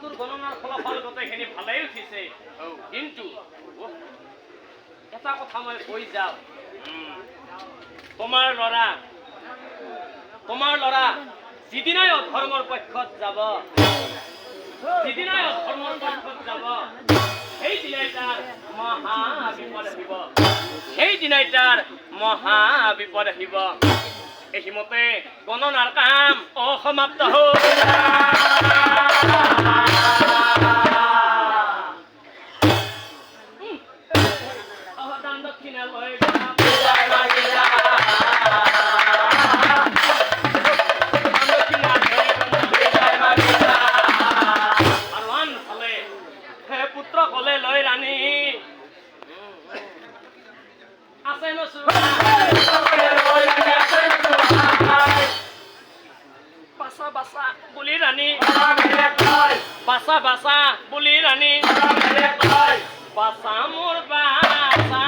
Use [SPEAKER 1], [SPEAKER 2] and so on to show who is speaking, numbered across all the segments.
[SPEAKER 1] কথাটোৰ গণনাৰ ফলাফল গোটেইখিনি ভালেই উঠিছে, কিন্তু এটা কথা মই কৈ যাওঁ, তোমাৰ ল'ৰা যিদিনাই অধৰ্মৰ পক্ষত যাব, সেইদিনাই তাৰ মহা বিপদ আহিব। এইমতে গণনাৰ কাম অসমাপ্ত হ'ল। দান দক্ষিণা লৈ পুত্ৰ কলে লৈ ৰাণী আছে বাচা বুলি ৰাণী বাচা বুলি ৰাণী বাচা মোৰ বাচা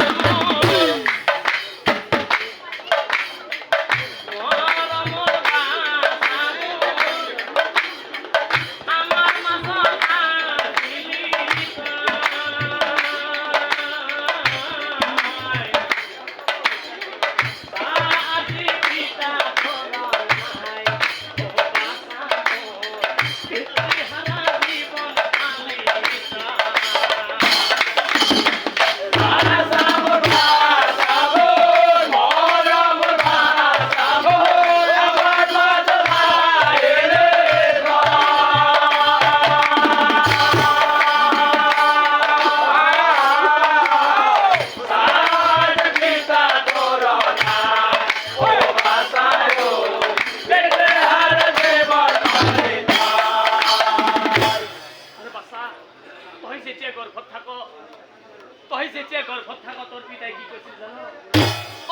[SPEAKER 1] গৰ্ভত থাক তোৰ পিতাই কি কৈছিল জানো?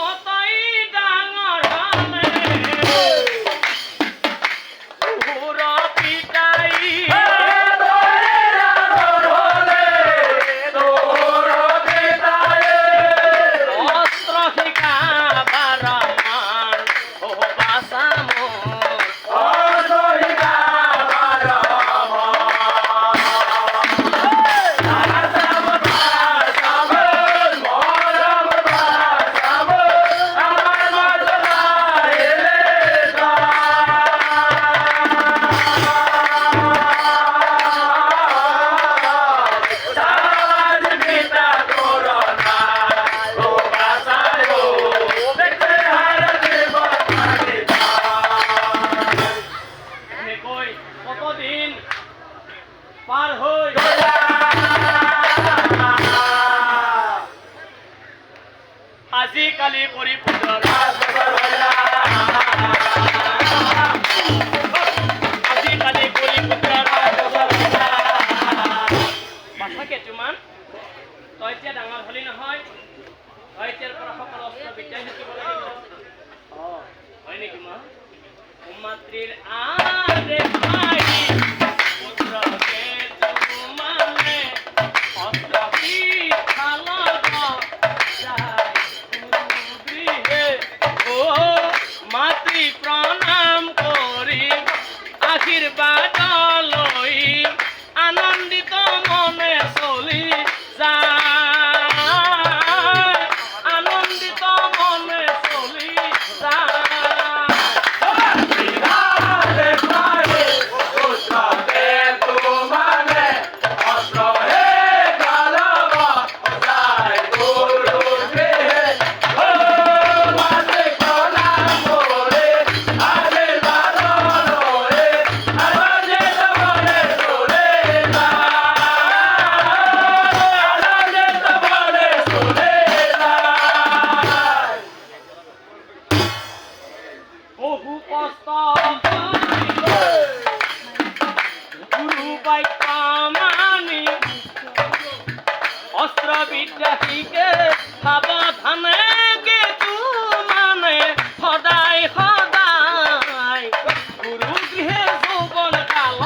[SPEAKER 1] অতই ডাঙৰ পিতাই অস্ত্ৰ শিকাবাৰ মান বাচা পাৰ হৈ আজিকালি কৰি বাচাকে তোমাৰ তই এতিয়া ডাঙৰ হলি নহয়, তই এতিয়াৰ পৰা সকলো অস্ত্ৰ বিদ্যাই শিকিব লাগিব। হয় নেকি মা? মাতৃৰ আৰে ভাই পুত্ৰকে মানে অস্ত্ৰ বিশাল মাতৃ প্ৰণাম কৰি আশীৰ্বাদ লৈ আনন্দিত মনে চলি যায়, আনন্দিত মনে চলি যায়। বহু কষ্ট গুরু বাক্য মানি অস্ত্র বিদ্যা শিকে সাবধানে কিছু মানে সদায় সদায় গুরু গৃহে যৌবন কাল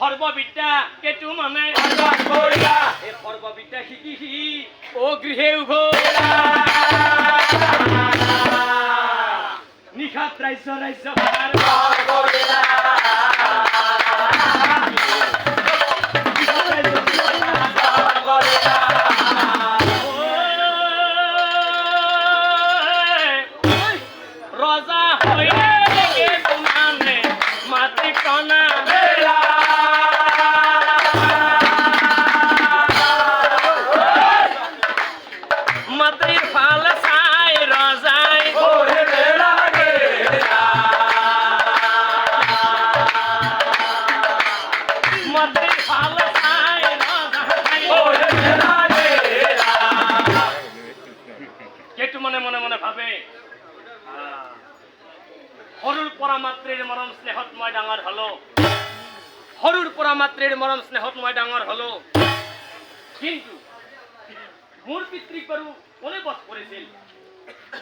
[SPEAKER 1] সর্ববিদ্যা কেতু মানে এই সর্ববিদ্যা শিকিছি ও গৃহে উভয়া নিশাত ৰাজ্য ৰাজ্যভাৰ ৰজা হৈ মানে মাতৃ কণা মাতৃৰ ফাল চাই ৰজাই মাতৃৰ ফাল চাই ৰজাই কেতু মনে মনে মনে ভাবে সৰুৰ পৰা মাতৃৰ মৰম স্নেহত মই ডাঙৰ হলো সৰুৰ পৰা মাতৃৰ মৰম স্নেহত মই ডাঙৰ হলো কিন্তু মোৰ পিতৃক বাৰু কোনে বধ কৰিছিল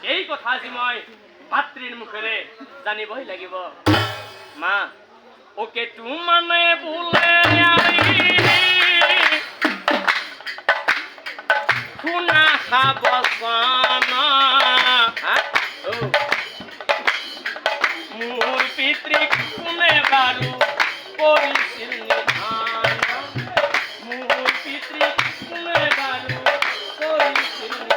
[SPEAKER 1] এই কথা আজি মই ভাতৃৰ মুখেৰে জানিবই লাগিব মা ওকে তু মানে বোলে শুনা খাবচনা মোৰ পিতৃক কোনে বাৰু কৰিছিল নিধান মোৰ পিতৃক কোনে বাৰু কৰিছিল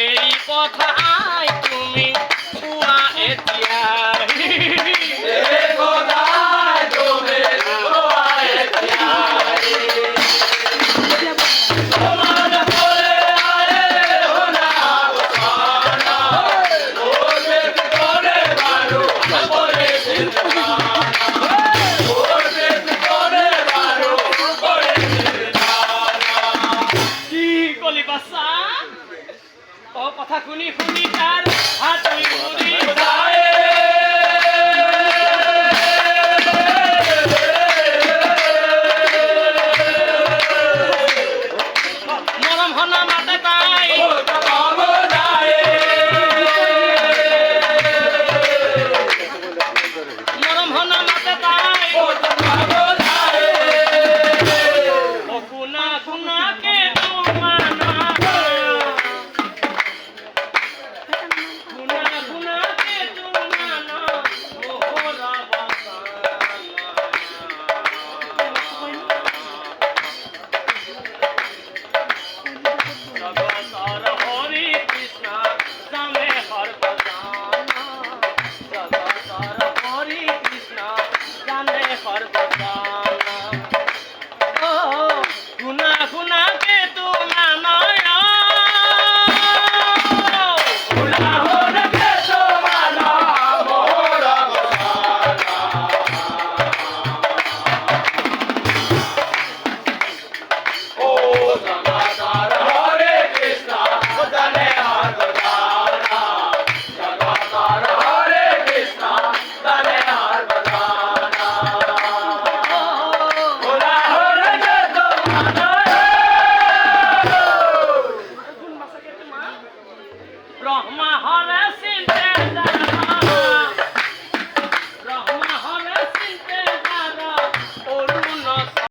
[SPEAKER 1] এই কথাই তুমি কোৱা এতিয়া কথা শুনি শুনি তাৰ হাত ধৰি মৰম হনা মাতে তাই মৰম হনা মাতে তাই শুনা শুনাকে ব্রহ্মা হরে সিন্ধে